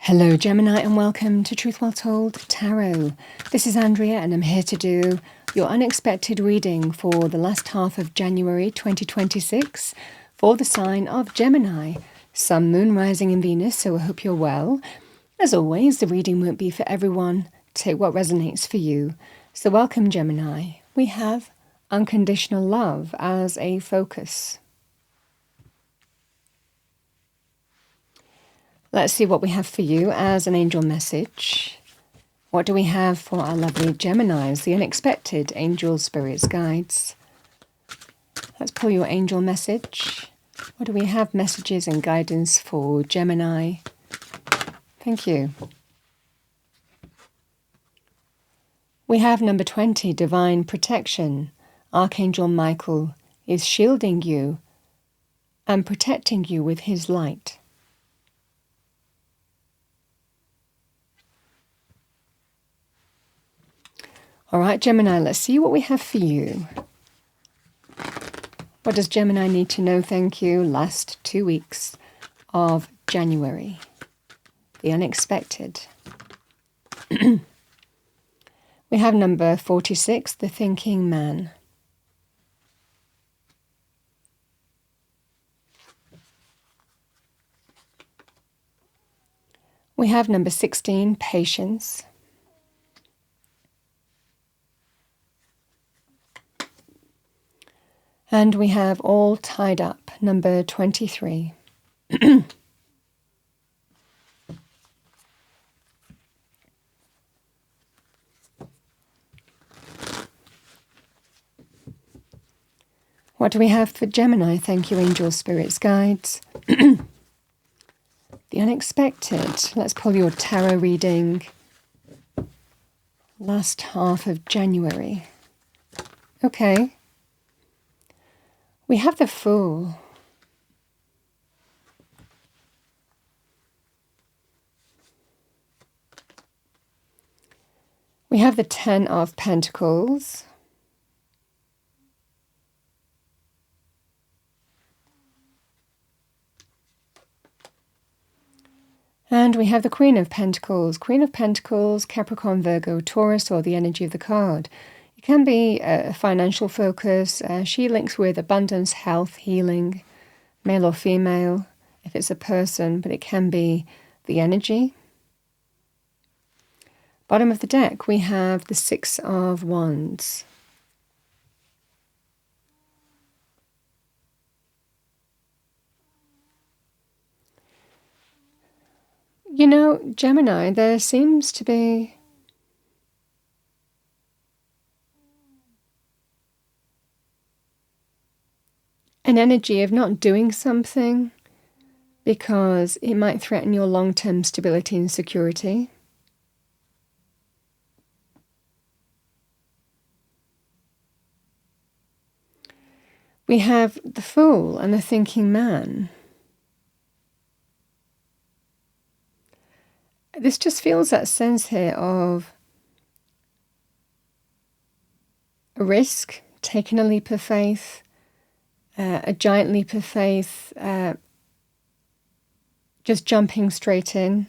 Hello Gemini and welcome to Truth Well Told Tarot. This is Andrea and I'm here to do your unexpected reading for the last half of January 2026 for the sign of Gemini. Sun, Moon, Rising in Venus, so I hope you're well. As always, the reading won't be for everyone. Take what resonates for you. So welcome Gemini. We have unconditional love as a focus. Let's see what we have for you as an angel message. What do we have for our lovely Geminis, the unexpected angel spirits guides? Let's pull your angel message. What do we have messages and guidance for Gemini? Thank you. We have number 20, divine protection. Archangel Michael is shielding you and protecting you with his light. All right, Gemini, let's see what we have for you. What does Gemini need to know? Thank you. Last 2 weeks of January. The unexpected. We have number 46, the thinking man. We have number 16, patience. And we have all tied up, number 23. What do we have for Gemini? Thank you, angels, spirits, guides. The unexpected. Let's pull your tarot reading. Last half of January. Okay. We have the Fool. We have the Ten of Pentacles. And we have the Queen of Pentacles. Queen of Pentacles, Capricorn, Virgo, Taurus, or the energy of the card. It can be a financial focus. She links with abundance, health, healing, male or female, if it's a person, but it can be the energy. Bottom of the deck, we have the Six of Wands. You know, Gemini, there seems to be an energy of not doing something because it might threaten your long-term stability and security. We have the Fool and the thinking man. This just feels that sense here of a risk, taking a leap of faith, a giant leap of faith, just jumping straight in.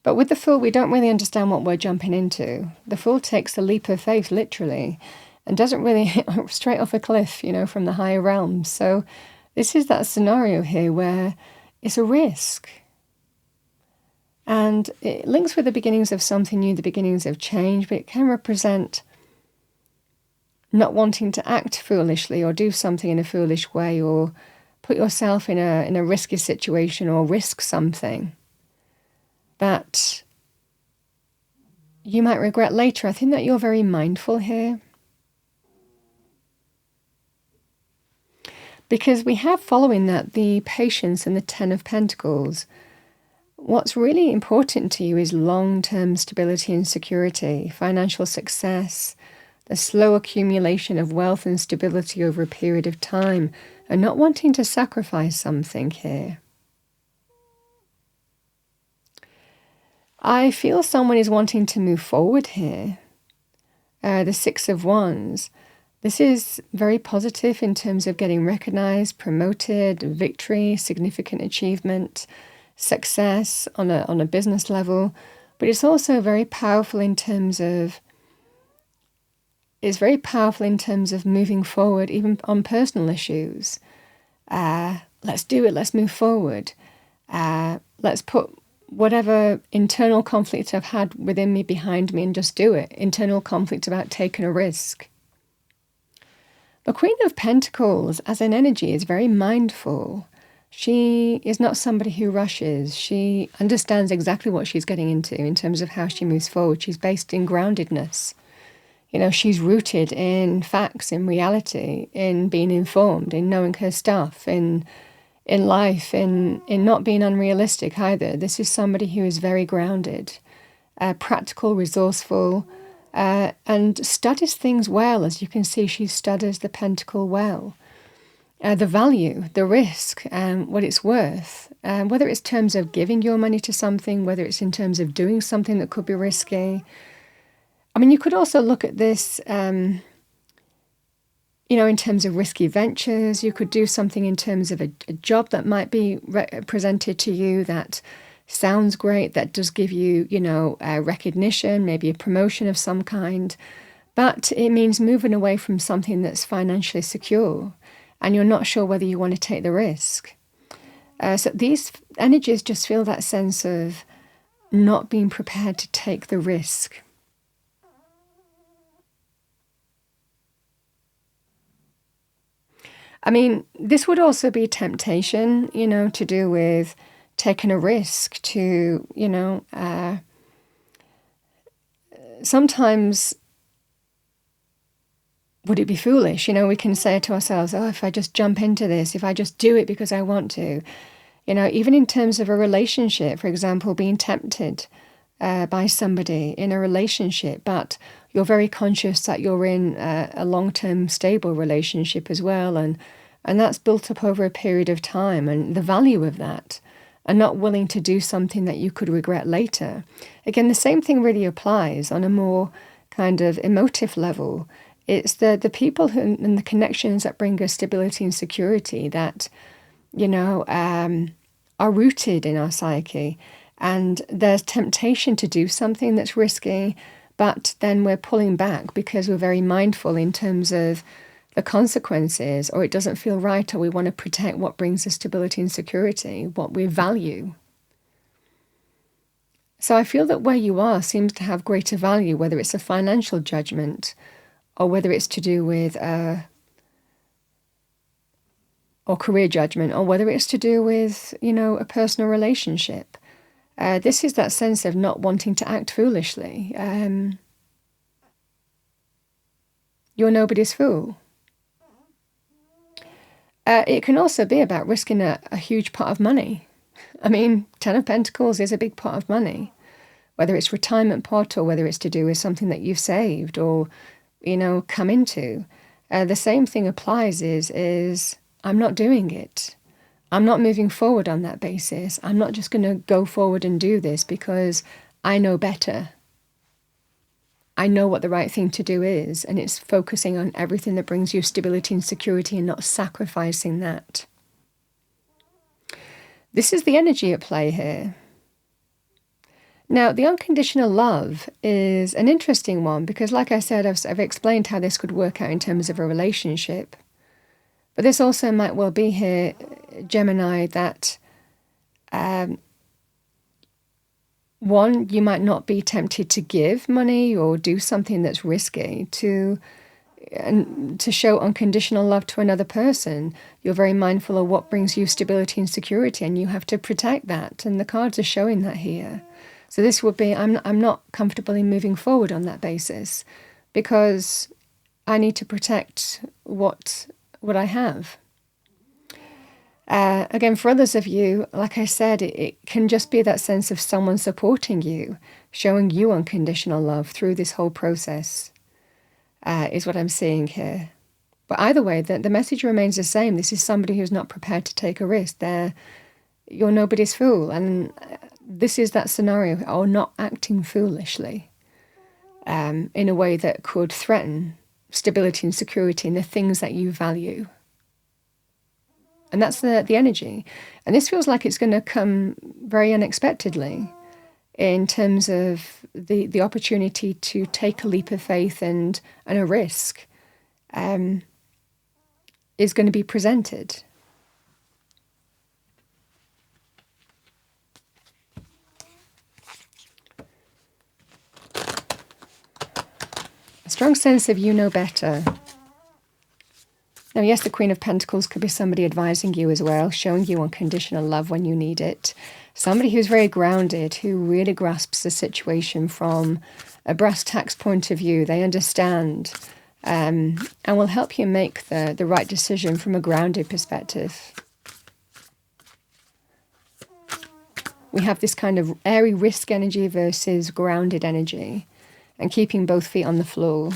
But with the Fool, we don't really understand what we're jumping into. The Fool takes a leap of faith, literally, and doesn't really hit straight off a cliff, you know, from the higher realms. So this is that scenario here where it's a risk. And it links with the beginnings of something new, the beginnings of change, but it can represent not wanting to act foolishly or do something in a foolish way or put yourself in a risky situation or risk something that you might regret later. I think that you're very mindful here. Because we have following that the patience and the Ten of Pentacles. What's really important to you is long-term stability and security, financial success, the slow accumulation of wealth and stability over a period of time, and not wanting to sacrifice something here. I feel someone is wanting to move forward here. The Six of Wands. This is very positive in terms of getting recognized, promoted, victory, significant achievement. success on a business level, but it's also very powerful in terms of moving forward, even on personal issues. Let's do it. Let's move forward. Let's put whatever internal conflict I've had within me behind me and just do it. Internal conflict about taking a risk. The Queen of Pentacles as an energy is very mindful. She is not somebody who rushes. She understands exactly what she's getting into in terms of how she moves forward. She's based in groundedness. She's rooted in facts, in reality, in being informed, in knowing her stuff, in life, in not being unrealistic either. This is somebody who is very grounded, practical, resourceful, and studies things well. As you can see, she studies the pentacle well. The value, the risk, what it's worth, whether it's in terms of giving your money to something, whether it's in terms of doing something that could be risky. I mean, you could also look at this, in terms of risky ventures. You could do something in terms of a job that might be presented to you that sounds great, that does give you, recognition, maybe a promotion of some kind. But it means moving away from something that's financially secure, and you're not sure whether you want to take the risk. So these energies just feel that sense of not being prepared to take the risk. I mean, this would also be temptation, to do with taking a risk, to, sometimes would it be foolish? We can say to ourselves, oh, if I just jump into this, if I just do it because I want to, even in terms of a relationship, for example, being tempted by somebody in a relationship, but you're very conscious that you're in a long-term stable relationship as well, and that's built up over a period of time, and the value of that, and not willing to do something that you could regret later. Again, the same thing really applies on a more kind of emotive level. It's the people and the connections that bring us stability and security that, are rooted in our psyche. And there's temptation to do something that's risky, but then we're pulling back because we're very mindful in terms of the consequences, or it doesn't feel right, or we want to protect what brings us stability and security, what we value. So I feel that where you are seems to have greater value, whether it's a financial judgment or whether it's to do with or career judgment, or whether it's to do with, a personal relationship. This is that sense of not wanting to act foolishly. You're nobody's fool. It can also be about risking a huge pot of money. I mean, 10 of Pentacles is a big pot of money, whether it's retirement pot or whether it's to do with something that you've saved or, come into. The same thing applies is I'm not doing it. I'm not moving forward on that basis. I'm not just going to go forward and do this because I know better. I know what the right thing to do is, and it's focusing on everything that brings you stability and security and not sacrificing that. This is the energy at play here. Now, the unconditional love is an interesting one because, like I said, I've explained how this could work out in terms of a relationship. But this also might well be here, Gemini, that one, you might not be tempted to give money or do something that's risky to show unconditional love to another person. You're very mindful of what brings you stability and security, and you have to protect that. And the cards are showing that here. So this would be, I'm not comfortable in moving forward on that basis because I need to protect what I have. Again, for others of you, like I said, it can just be that sense of someone supporting you, showing you unconditional love through this whole process, is what I'm seeing here. But either way, the message remains the same. This is somebody who's not prepared to take a risk. You're nobody's fool. And this is that scenario, or not acting foolishly in a way that could threaten stability and security and the things that you value. And that's the energy. And this feels like it's going to come very unexpectedly in terms of the opportunity to take a leap of faith and a risk is going to be presented. A strong sense of you know better. Now, yes, the Queen of Pentacles could be somebody advising you as well, showing you unconditional love when you need it. Somebody who's very grounded, who really grasps the situation from a brass tacks point of view. They understand and will help you make the right decision from a grounded perspective. We have this kind of airy risk energy versus grounded energy, and keeping both feet on the floor.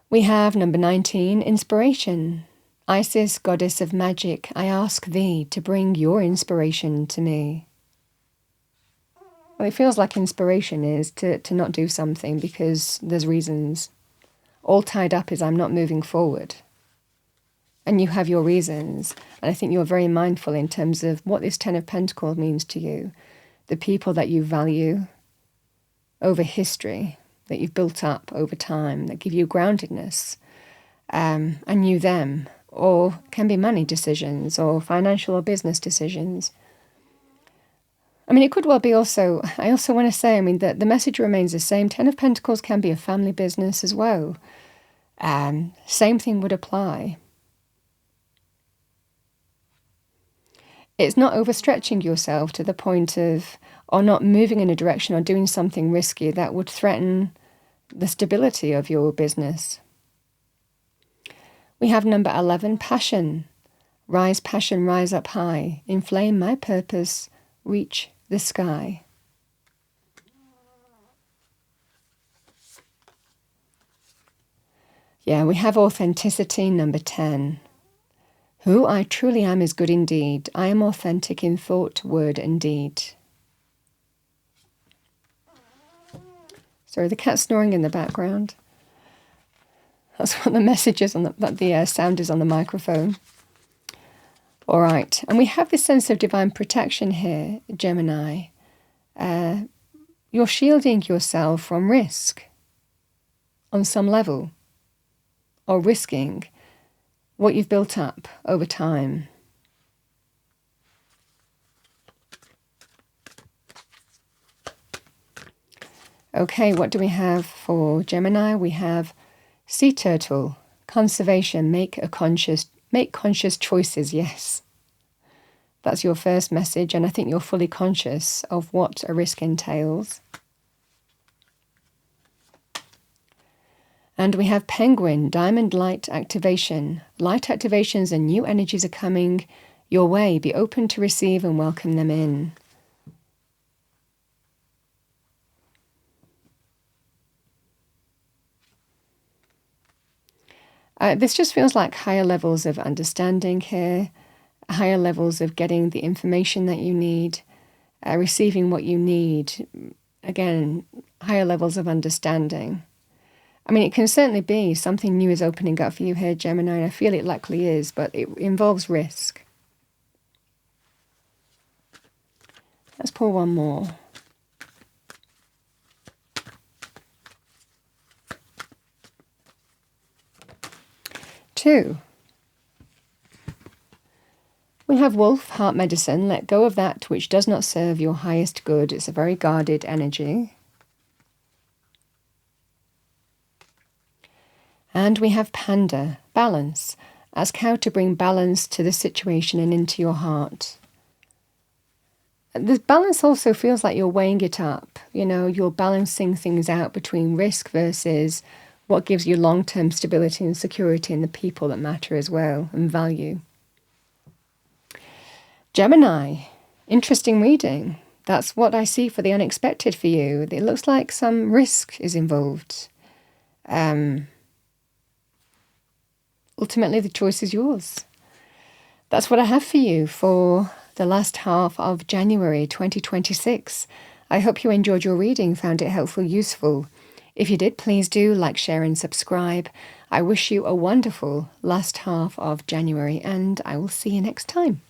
We have number 19, inspiration. Isis, goddess of magic, I ask thee to bring your inspiration to me. Well, it feels like inspiration is to not do something because there's reasons. All tied up is I'm not moving forward. And you have your reasons. And I think you're very mindful in terms of what this Ten of Pentacles means to you. The people that you value over history, that you've built up over time, that give you groundedness, and you them, or can be money decisions or financial or business decisions. I mean, it could well be also, I also want to say, I mean, that the message remains the same. Ten of Pentacles can be a family business as well. Same thing would apply. It's not overstretching yourself to the point of, or not moving in a direction or doing something risky that would threaten the stability of your business. We have number 11, passion. Rise, passion, rise up high. Inflame my purpose, reach the sky. Yeah, we have authenticity, number 10. Who I truly am is good indeed. I am authentic in thought, word, and deed. Sorry, the cat's snoring in the background. That's what the message is on the sound is on the microphone. All right, and we have this sense of divine protection here, Gemini. You're shielding yourself from risk on some level, or risking what you've built up over time. Okay, what do we have for Gemini? We have sea turtle, conservation, make conscious choices, yes. That's your first message, and I think you're fully conscious of what a risk entails. And we have penguin, diamond light activation. Light activations and new energies are coming your way. Be open to receive and welcome them in. This just feels like higher levels of understanding here, higher levels of getting the information that you need, receiving what you need. Again, higher levels of understanding. I mean, it can certainly be something new is opening up for you here, Gemini, and I feel it likely is, but it involves risk. Let's pull one more. Two. We have wolf, heart medicine. Let go of that which does not serve your highest good. It's a very guarded energy. And we have panda, balance. Ask how to bring balance to the situation and into your heart. The balance also feels like you're weighing it up. You know, you're balancing things out between risk versus what gives you long-term stability and security and the people that matter as well and value. Gemini, interesting reading. That's what I see for the unexpected for you. It looks like some risk is involved. Ultimately, the choice is yours. That's what I have for you for the last half of January 2026. I hope you enjoyed your reading, found it helpful, useful. If you did, please do like, share, and subscribe. I wish you a wonderful last half of January, and I will see you next time.